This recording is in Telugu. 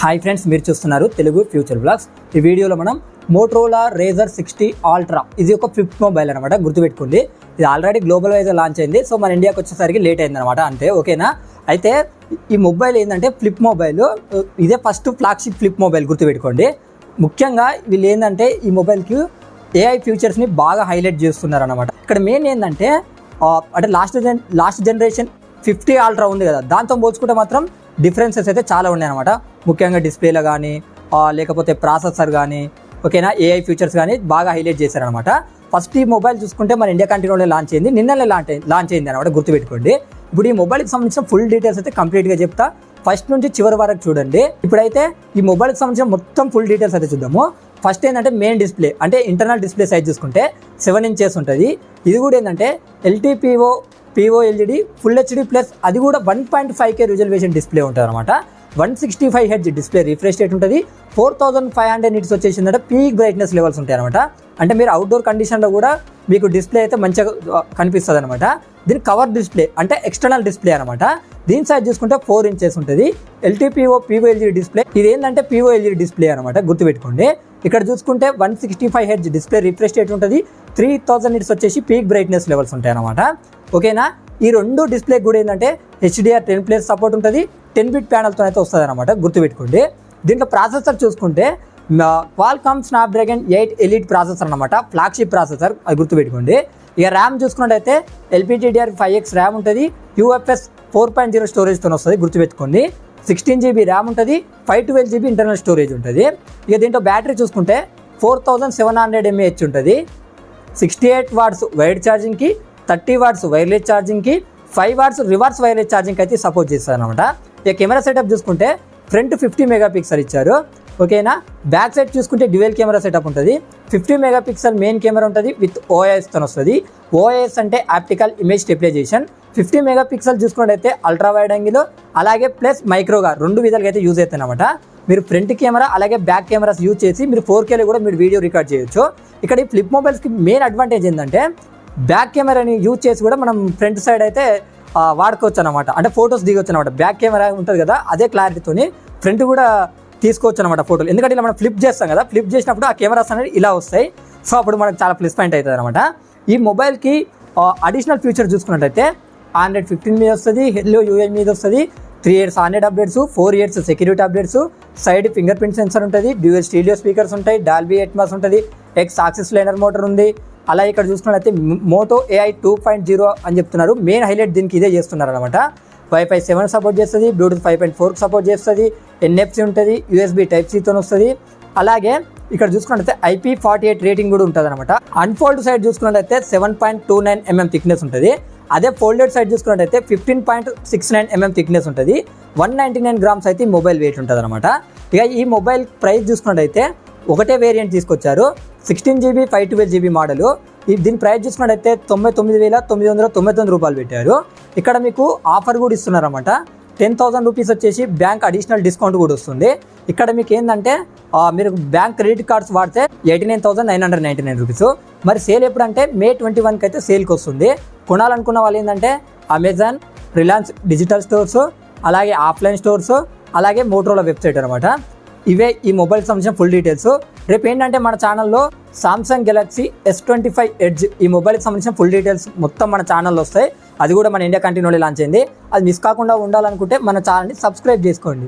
హాయ్ ఫ్రెండ్స్, మీరు చూస్తున్నారు తెలుగు ఫ్యూచర్ బ్లాగ్స్. ఈ వీడియోలో మనం మోటరోలా రేజర్ 60 అల్ట్రా, ఇది ఒక ఫ్లిప్ మొబైల్ అనమాట. గుర్తుపెట్టుకోండి, ఇది ఆల్రెడీ గ్లోబల్ వైజ్ లాంచ్ అయింది. సో మన ఇండియాకి వచ్చేసరికి లేట్ అయింది అనమాట, అంతే. ఓకేనా? అయితే ఈ మొబైల్ ఏంటంటే ఫ్లిప్ మొబైల్, ఇదే ఫస్ట్ ఫ్లాగ్షిప్ ఫ్లిప్ మొబైల్. గుర్తుపెట్టుకోండి, ముఖ్యంగా వీళ్ళు ఏంటంటే ఈ మొబైల్కి ఏఐ ఫీచర్స్ని బాగా హైలైట్ చేస్తున్నారు అనమాట. ఇక్కడ మెయిన్ ఏంటంటే అంటే లాస్ట్ జనరేషన్ 50 అల్ట్రా ఉంది కదా, దాంతో పోల్చుకుంటే మాత్రం డిఫరెన్సెస్ అయితే చాలా ఉన్నాయన్నమాట. ముఖ్యంగా డిస్ప్లేలో కానీ లేకపోతే ప్రాసెసర్ కానీ, ఓకేనా, ఏఐ ఫీచర్స్ కానీ బాగా హైలైట్ చేశారనమాట. ఫస్ట్ ఈ మొబైల్ చూసుకుంటే మన ఇండియా కంట్రీలోనే లాంచ్ అయింది, నిన్ననే లాంచ్ అయింది అనమాట. గుర్తుపెట్టుకోండి, ఇప్పుడు ఈ మొబైల్కి సంబంధించిన ఫుల్ డీటెయిల్స్ అయితే కంప్లీట్గా చెప్తా. ఫస్ట్ నుంచి చివరి వరకు చూడండి. ఇప్పుడైతే ఈ మొబైల్కి సంబంధించిన మొత్తం ఫుల్ డీటెయిల్స్ అయితే చూద్దాము. ఫస్ట్ ఏంటంటే మెయిన్ డిస్ప్లే, అంటే ఇంటర్నల్ డిస్ప్లే సైజ్ చూసుకుంటే 7 ఇంచెస్ ఉంటుంది. ఇది కూడా ఏంటంటే POLED ఫుల్ హెచ్డి ప్లస్, అది కూడా 1.5K రిజల్యూషన్ డిస్ప్లే ఉంటుంది అనమాట. 165 Hz డిస్ప్లే రిఫ్రెష్ రేట్ ఉంటుంది. 4500 నిట్స్ వచ్చేసిందంటే పీక్ బ్రైట్నెస్ లెవెల్స్ ఉంటాయి అనమాట. అంటే మీరు అవుట్డోర్ కండిషన్లో కూడా మీకు డిస్ప్లే అయితే మంచిగా కనిపిస్తుంది అనమాట. దీని కవర్ డిస్ప్లే అంటే ఎక్స్టర్నల్ డిస్ప్లే అనమాట. దీని సైజ్ చూసుకుంటే 4 ఇంచెస్ ఉంటుంది. POLED డిస్ప్లే, ఇది ఏంటంటే POLED డిస్ప్లే అనమాట. గుర్తుపెట్టుకోండి, ఇక్కడ చూసుకుంటే 165 Hz డిస్ప్లే రిఫ్రెష్ రేట్ ఉంటుంది. 3000 నిట్స్ వచ్చేసి పీక్ బ్రైట్నెస్ లెవెల్స్ ఉంటాయి అనమాట. ఓకేనా? ఈ రెండు డిస్ప్లే కూడా ఏంటంటే HDR10+ సపోర్ట్ ఉంటుంది. 10-bit ప్యానల్తో అయితే వస్తుంది అనమాట. గుర్తుపెట్టుకోండి, దీంట్లో ప్రాసెసర్ చూసుకుంటే క్వాల్కామ్ స్నాప్డ్రాగన్ 8 ఎలీట్ ప్రాసెసర్ అనమాట, ఫ్లాగ్షిప్ ప్రాసెసర్, అది గుర్తుపెట్టుకోండి. ఇక ర్యామ్ చూసుకున్నట్టయితే LPDDR5X ర్యామ్ ఉంటుంది. UFS 4.0 స్టోరేజ్తో వస్తుంది. గుర్తుపెట్టుకోండి, 16GB ర్యామ్ ఉంటుంది. 512GB ఇంటర్నల్ స్టోరేజ్ ఉంటుంది. ఇక దీంట్లో బ్యాటరీ చూసుకుంటే 4700 mAh ఉంటుంది. 68 వాట్స్ వైడ్ ఛార్జింగ్కి, 30 వాట్స్ వైర్లెస్ ఛార్జింగ్కి, 5 వాట్స్ రివర్స్ వైర్లెస్ ఛార్జింగ్కి అయితే సపోర్ట్ చేస్తారు అనమాట. ఇక కెమెరా సెటప్ చూసుకుంటే ఫ్రంట్ 50 మెగాపిక్సెల్ ఇచ్చారు. ఓకేనా? బ్యాక్ సైడ్ చూసుకుంటే డ్యూయల్ కెమెరా సెటప్ ఉంటుంది. 50 మెగాపిక్సెల్ మెయిన్ కెమెరా ఉంటుంది విత్ OISతో వస్తుంది. OIS అంటే ఆప్టికల్ ఇమేజ్ స్టెబిలైజేషన్. 50 మెగాపిక్సెల్ చూసుకున్నట్టయితే అల్ట్రా వైడ్ యాంగిల్, అలాగే ప్లస్ మైక్రోగా, రెండు విధాలుగా అయితే యూజ్ అవుతాయి అనమాట. మీరు ఫ్రంట్ కెమెరా అలాగే బ్యాక్ కెమెరాస్ యూజ్ చేసి మీరు 4Kలో కూడా మీరు వీడియో రికార్డ్ చేయొచ్చు. ఇక్కడ ఈ ఫ్లిప్ మొబైల్స్కి మెయిన్ అడ్వాంటేజ్ ఏంటంటే బ్యాక్ కెమెరాని యూజ్ చేసి కూడా మనం ఫ్రంట్ సైడ్ అయితే వాడుకోవచ్చు అనమాట. అంటే ఫొటోస్ దిగొచ్చు అనమాట. బ్యాక్ కెమెరా ఉంటుంది కదా, అదే క్లారిటీతోని ఫ్రంట్ కూడా తీసుకోవచ్చు అనమాట ఫోటోలు. ఎందుకంటే ఇలా మనం ఫ్లిప్ చేస్తాం కదా, ఫ్లిప్ చేసినప్పుడు ఆ కెమెరాస్ అనేది ఇలా వస్తాయి. సో అప్పుడు మనకు చాలా ప్లస్ పాయింట్ అవుతుంది అనమాట. ఈ మొబైల్కి అడిషనల్ ఫీచర్ చూసుకున్నట్టయితే Android 15 మీద వస్తుంది, Hello UI మీద వస్తుంది, 3 years Android updates, 4 years security updates, side finger print sensor ఉంటుంది, డ్యూయల్ స్టీరియో స్పీకర్స్ ఉంటాయి, డాల్బీ అట్మాస్ ఉంటుంది, X యాక్సిస్ లైనర్ మోటార్ ఉంది. అలా ఇక్కడ చూసుకున్నట్లయితే మోటో AI 2.0 అని చెప్తున్నారు. మెయిన్ హైలైట్ దీనికి ఇదే చేస్తున్నారు అనమాట. Wi-Fi 7 సపోర్ట్ చేస్తుంది, Bluetooth 5.4 సపోర్ట్ చేస్తుంది, NFC ఉంటుంది, USB Type-Cతో వస్తుంది. అలాగే ఇక్కడ చూసుకున్నట్లయితే IP48 రేటింగ్ కూడా ఉంటుంది అనమాట. అన్ఫోల్డ్ సైడ్ చూసుకున్నట్లయితే 7.29 mm థిక్నెస్ ఉంటుంది. అదే ఫోల్డెడ్ సైడ్ చూసుకున్నట్టయితే 15.69 mm థిక్నెస్ ఉంటుంది. 199 grams అయితే ఈ మొబైల్ వెయిట్ ఉంటుంది అనమాట. ఇక ఈ మొబైల్ ప్రైస్ చూసుకున్నట్టయితే ఒకటే వేరియంట్ తీసుకొచ్చారు, 16GB 512GB మోడల్. దీని ప్రైస్ చూసుకున్నట్టయితే 99,999 రూపాయలు పెట్టారు. ఇక్కడ మీకు ఆఫర్ కూడా ఇస్తున్నారు అనమాట. 10,000 రూపీస్ వచ్చేసి బ్యాంక్ అడిషనల్ డిస్కౌంట్ కూడా వస్తుంది. ఇక్కడ మీకు ఏంటంటే మీరు బ్యాంక్ క్రెడిట్ కార్డ్స్ వాడితే 89,999 రూపీస్. మరి సేల్ ఎప్పుడంటే May 21కి అయితే సేల్కి వస్తుంది. కొనాలనుకున్న వాళ్ళు ఏంటంటే అమెజాన్, రిలయన్స్ డిజిటల్ స్టోర్స్, అలాగే ఆఫ్లైన్ స్టోర్స్, అలాగే మోటరోలా వెబ్సైట్ అనమాట. ఇవే ఈ మొబైల్కి సంబంధించిన ఫుల్ డీటెయిల్స్. రేపు ఏంటంటే మన ఛానల్లో సామ్సంగ్ గెలాక్సీ S25 ఎడ్జ్ ఈ మొబైల్కి సంబంధించిన ఫుల్ డీటెయిల్స్ మొత్తం మన ఛానల్లో వస్తాయి. అది కూడా మన ఇండియా కంట్రీలోనే లాంచ్ అయింది. అది మిస్ కాకుండా ఉండాలనుకుంటే మన ఛానల్ని సబ్స్క్రైబ్ చేసుకోండి.